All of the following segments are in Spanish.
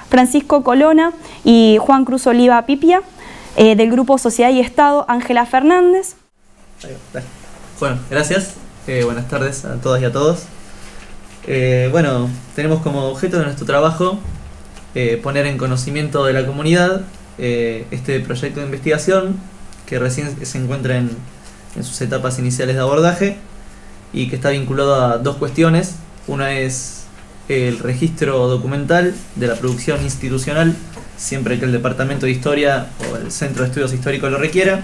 Francisco Colona y Juan Cruz Oliva Pipia. Del grupo Sociedad y Estado, Ángela Fernández. Bueno, gracias. Buenas tardes a todas y a todos. Bueno, tenemos como objeto de nuestro trabajo poner en conocimiento de la comunidad este proyecto de investigación que recién se encuentra en sus etapas iniciales de abordaje y que está vinculado a dos cuestiones. Una es el registro documental de la producción institucional, siempre que el Departamento de Historia o el Centro de Estudios Históricos lo requiera.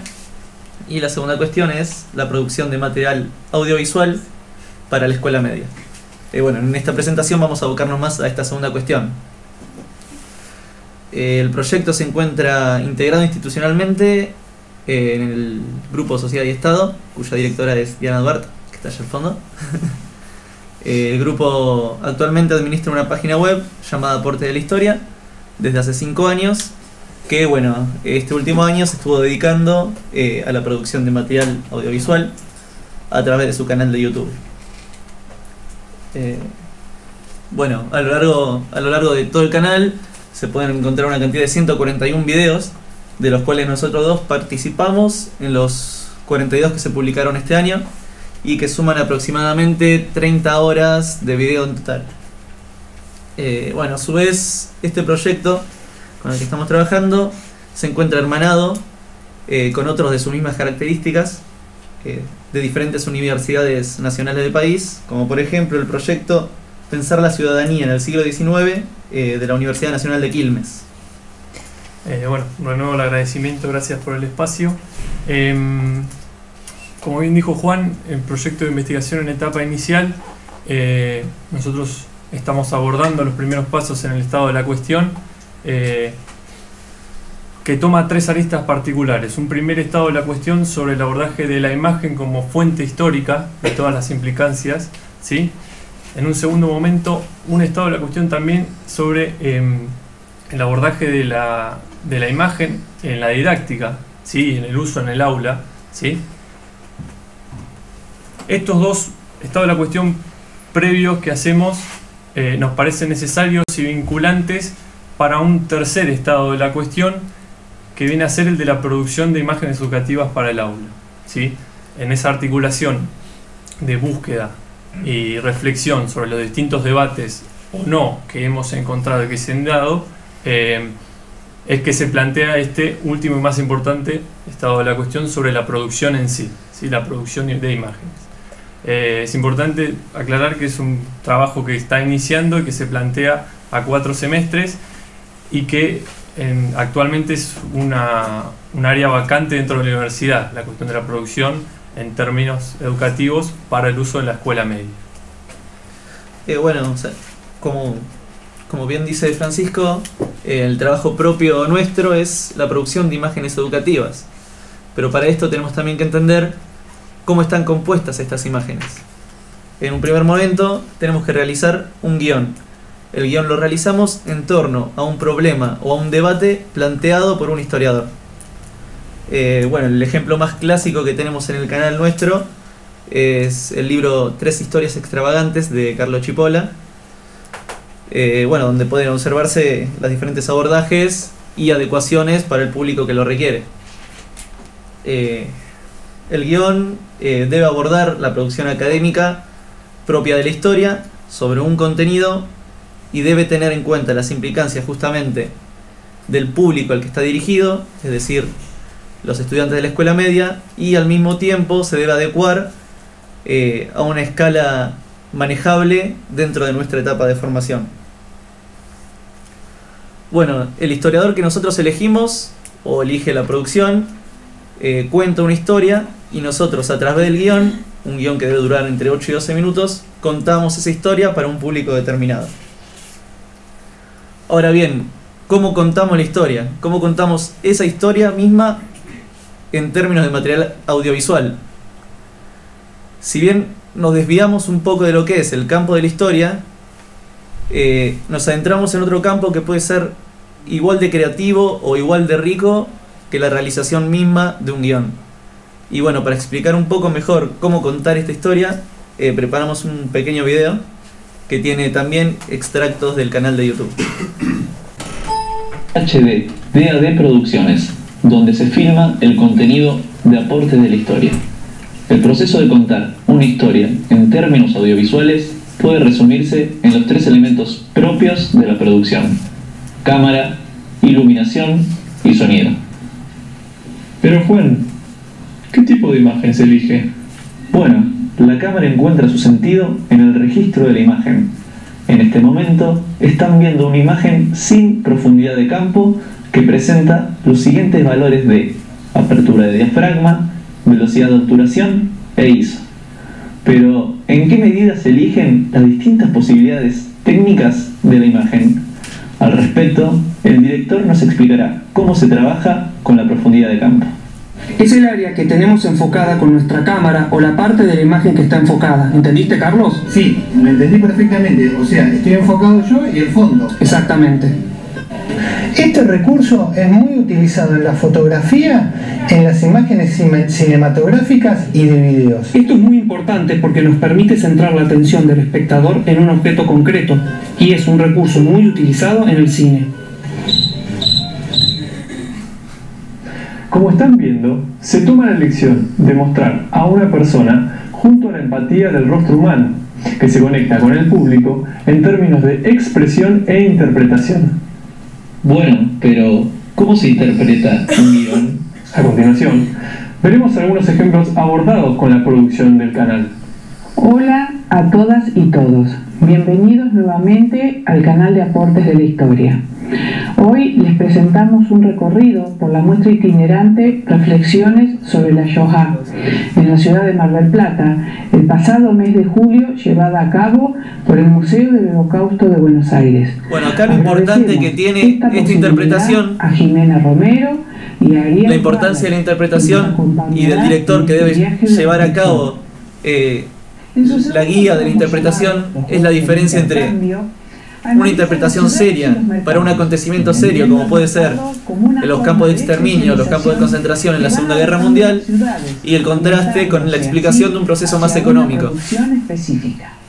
Y la segunda cuestión es la producción de material audiovisual para la escuela media. Bueno, en esta presentación vamos a abocarnos más a esta segunda cuestión. El proyecto se encuentra integrado institucionalmente en el grupo Sociedad y Estado, cuya directora es Diana Duarte, que está allá al fondo. El grupo actualmente administra una página web llamada Aporte de la Historia, desde hace 5 años, que bueno, este último año se estuvo dedicando a la producción de material audiovisual a través de su canal de YouTube. Bueno, a lo largo de todo el canal se pueden encontrar una cantidad de 141 videos, de los cuales nosotros dos participamos en los 42 que se publicaron este año y que suman aproximadamente 30 horas de video en total. Bueno, a su vez, este proyecto con el que estamos trabajando se encuentra hermanado con otros de sus mismas características de diferentes universidades nacionales del país, como por ejemplo el proyecto Pensar la Ciudadanía en el siglo XIX de la Universidad Nacional de Quilmes. Bueno, renuevo el agradecimiento, gracias por el espacio. Como bien dijo Juan, el proyecto de investigación en etapa inicial, nosotros estamos abordando los primeros pasos en el estado de la cuestión, que toma 3 aristas particulares. Un primer estado de la cuestión sobre el abordaje de la imagen como fuente histórica de todas las implicancias, ¿sí? En un segundo momento, un estado de la cuestión también sobre el abordaje de la imagen en la didáctica, ¿sí? En el uso en el aula, ¿sí? Estos dos estados de la cuestión previos que hacemos nos parecen necesarios y vinculantes para un tercer estado de la cuestión, que viene a ser el de la producción de imágenes educativas para el aula, ¿sí? En esa articulación de búsqueda y reflexión sobre los distintos debates o no que hemos encontrado y que se han dado, es que se plantea este último y más importante estado de la cuestión sobre la producción en sí, ¿sí? La producción de imágenes. Es importante aclarar que es un trabajo que está iniciando y que se plantea a 4 semestres y que actualmente es un área vacante dentro de la universidad, la cuestión de la producción en términos educativos para el uso en la escuela media. Bueno, o sea, como bien dice Francisco, el trabajo propio nuestro es la producción de imágenes educativas, pero para esto tenemos también que entender cómo están compuestas estas imágenes. En un primer momento tenemos que realizar un guión. El guión lo realizamos en torno a un problema o a un debate planteado por un historiador. Bueno, el ejemplo más clásico que tenemos en el canal nuestro es el libro 3 historias extravagantes de Carlo Cipolla, bueno, donde pueden observarse los diferentes abordajes y adecuaciones para el público que lo requiere. El guión debe abordar la producción académica propia de la historia sobre un contenido y debe tener en cuenta las implicancias justamente del público al que está dirigido, es decir, los estudiantes de la escuela media, y al mismo tiempo se debe adecuar a una escala manejable dentro de nuestra etapa de formación. Bueno, el historiador que nosotros elegimos o elige la producción cuenta una historia y nosotros a través del guión, un guión que debe durar entre 8 y 12 minutos, contamos esa historia para un público determinado. Ahora bien, ¿cómo contamos la historia? ¿Cómo contamos esa historia misma en términos de material audiovisual? Si bien nos desviamos un poco de lo que es el campo de la historia, nos adentramos en otro campo que puede ser igual de creativo o igual de rico que la realización misma de un guión. Y bueno, para explicar un poco mejor cómo contar esta historia, preparamos un pequeño video que tiene también extractos del canal de YouTube. HD, DAD Producciones, donde se filma el contenido de aportes de la historia. El proceso de contar una historia en términos audiovisuales puede resumirse en los 3 elementos propios de la producción: cámara, iluminación y sonido. Pero Juan, ¿qué tipo de imagen se elige? Bueno, la cámara encuentra su sentido en el registro de la imagen. En este momento están viendo una imagen sin profundidad de campo que presenta los siguientes valores de apertura de diafragma, velocidad de obturación e ISO. Pero, ¿en qué medida se eligen las distintas posibilidades técnicas de la imagen? Al respecto, el director nos explicará cómo se trabaja con la profundidad de campo. Es el área que tenemos enfocada con nuestra cámara o la parte de la imagen que está enfocada. ¿Entendiste, Carlos? Sí, lo entendí perfectamente. O sea, estoy enfocado yo y el fondo. Exactamente. Este recurso es muy utilizado en la fotografía, en las imágenes cinematográficas y de videos. Esto es muy importante porque nos permite centrar la atención del espectador en un objeto concreto y es un recurso muy utilizado en el cine. Como están viendo, se toma la elección de mostrar a una persona junto a la empatía del rostro humano, que se conecta con el público en términos de expresión e interpretación. Bueno, pero ¿cómo se interpreta un guión? A continuación, veremos algunos ejemplos abordados con la producción del canal. Hola a todas y todos, bienvenidos nuevamente al canal de Aportes de la Historia. Hoy les presentamos un recorrido por la muestra itinerante Reflexiones sobre la Shoah en la ciudad de Mar del Plata, el pasado mes de julio, llevada a cabo por el Museo del Holocausto de Buenos Aires. Bueno, acá lo importante que tiene esta interpretación, a Jimena Romero y a Ariel, la importancia de la interpretación y del director que debe llevar a cabo la guía de la interpretación, es la diferencia entre una interpretación seria para un acontecimiento serio, como puede ser en los campos de exterminio, los campos de concentración en la Segunda Guerra Mundial, y el contraste con la explicación de un proceso más económico.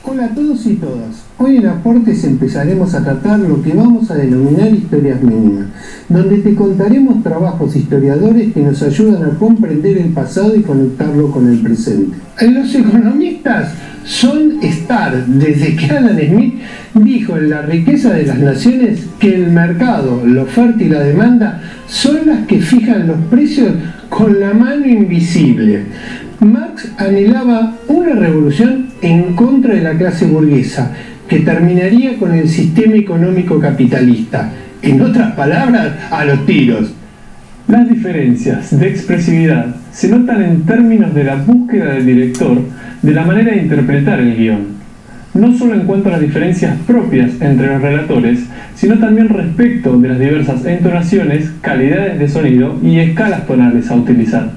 Hola a todos y todas. Hoy en Aportes empezaremos a tratar lo que vamos a denominar historias mínimas, donde te contaremos trabajos historiadores que nos ayudan a comprender el pasado y conectarlo con el presente. Los economistas son estar desde que Adam Smith dijo en La riqueza de las naciones que el mercado, la oferta y la demanda son las que fijan los precios con la mano invisible. Marx anhelaba una revolución en contra de la clase burguesa que terminaría con el sistema económico capitalista. En otras palabras, a los tiros. Las diferencias de expresividad se notan en términos de la búsqueda del director de la manera de interpretar el guión, no solo en cuanto a las diferencias propias entre los relatores, sino también respecto de las diversas entonaciones, calidades de sonido y escalas tonales a utilizar.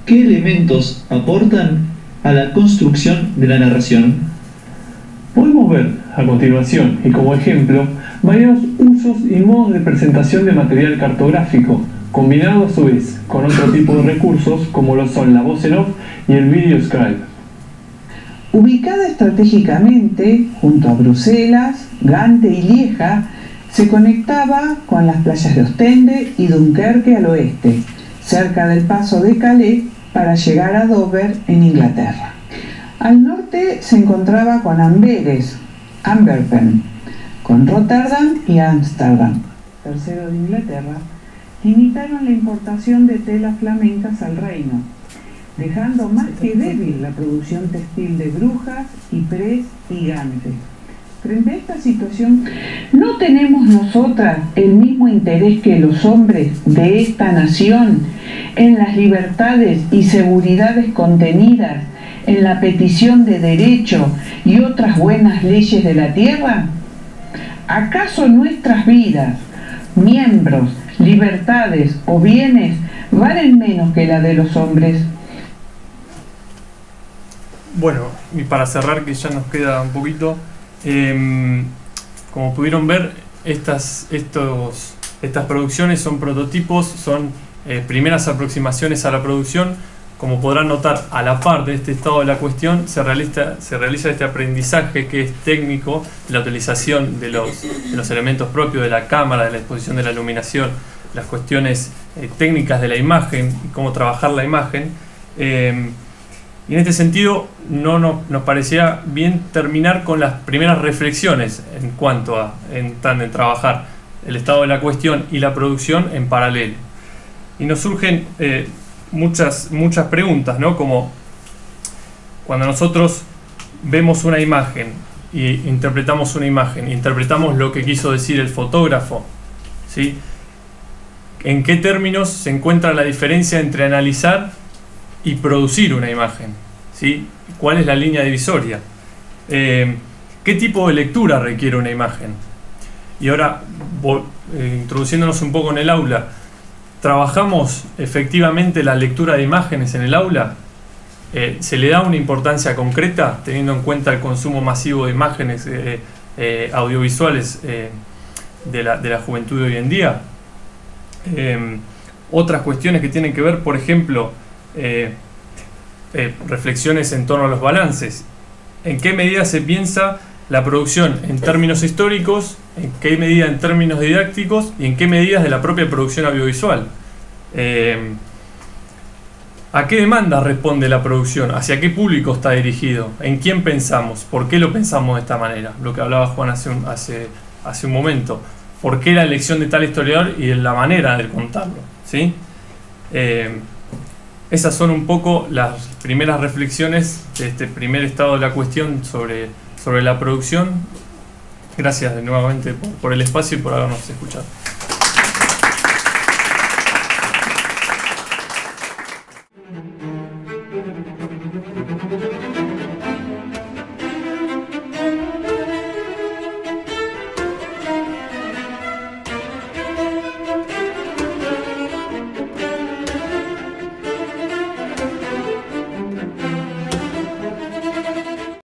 ¿Qué elementos aportan a la construcción de la narración? Podemos ver a continuación, y como ejemplo, varios usos y modos de presentación de material cartográfico, combinado a su vez con otro tipo de recursos como lo son la voz en off y el video scribe. Ubicada estratégicamente junto a Bruselas, Gante y Lieja, se conectaba con las playas de Ostende y Dunkerque al oeste, cerca del paso de Calais para llegar a Dover en Inglaterra. Al norte se encontraba con Amberes, Antwerpen, con Rotterdam y Ámsterdam, tercero de Inglaterra, limitaron la importación de telas flamencas al reino, dejando más que débil la producción textil de Brujas, Ypres y Gante. Frente a esta situación, ¿no tenemos nosotras el mismo interés que los hombres de esta nación en las libertades y seguridades contenidas en la petición de derecho y otras buenas leyes de la tierra? ¿Acaso nuestras vidas, miembros, libertades o bienes valen menos que la de los hombres? Bueno, y para cerrar, que ya nos queda un poquito, como pudieron ver, estas producciones son prototipos, son primeras aproximaciones a la producción como podrán notar, a la par de este estado de la cuestión se realiza este aprendizaje que es técnico, la utilización de los elementos propios de la cámara, de la exposición de la iluminación, las cuestiones técnicas de la imagen y cómo trabajar la imagen. Y en este sentido nos parecía bien terminar con las primeras reflexiones en cuanto a en trabajar el estado de la cuestión y la producción en paralelo. Y nos surgen muchas preguntas, ¿no? Como cuando nosotros vemos una imagen y interpretamos una imagen, interpretamos lo que quiso decir el fotógrafo, ¿sí? ¿En qué términos se encuentra la diferencia entre analizar y producir una imagen? ¿Sí? ¿Cuál es la línea divisoria? ¿Qué tipo de lectura requiere una imagen? Y ahora, introduciéndonos un poco en el aula, ¿trabajamos efectivamente la lectura de imágenes en el aula? ¿Se le da una importancia concreta teniendo en cuenta el consumo masivo de imágenes audiovisuales de la juventud de hoy en día? Otras cuestiones que tienen que ver, por ejemplo, reflexiones en torno a los balances. ¿En qué medida se piensa la producción en términos históricos? ¿En qué medida en términos didácticos? ¿Y en qué medidas de la propia producción audiovisual? ¿A qué demanda responde la producción? ¿Hacia qué público está dirigido? ¿En quién pensamos? ¿Por qué lo pensamos de esta manera? Lo que hablaba Juan hace un momento. ¿Por qué la elección de tal historiador y la manera de contarlo? ¿Sí? Esas son un poco las primeras reflexiones de este primer estado de la cuestión sobre la producción. Gracias nuevamente por el espacio y por habernos escuchado.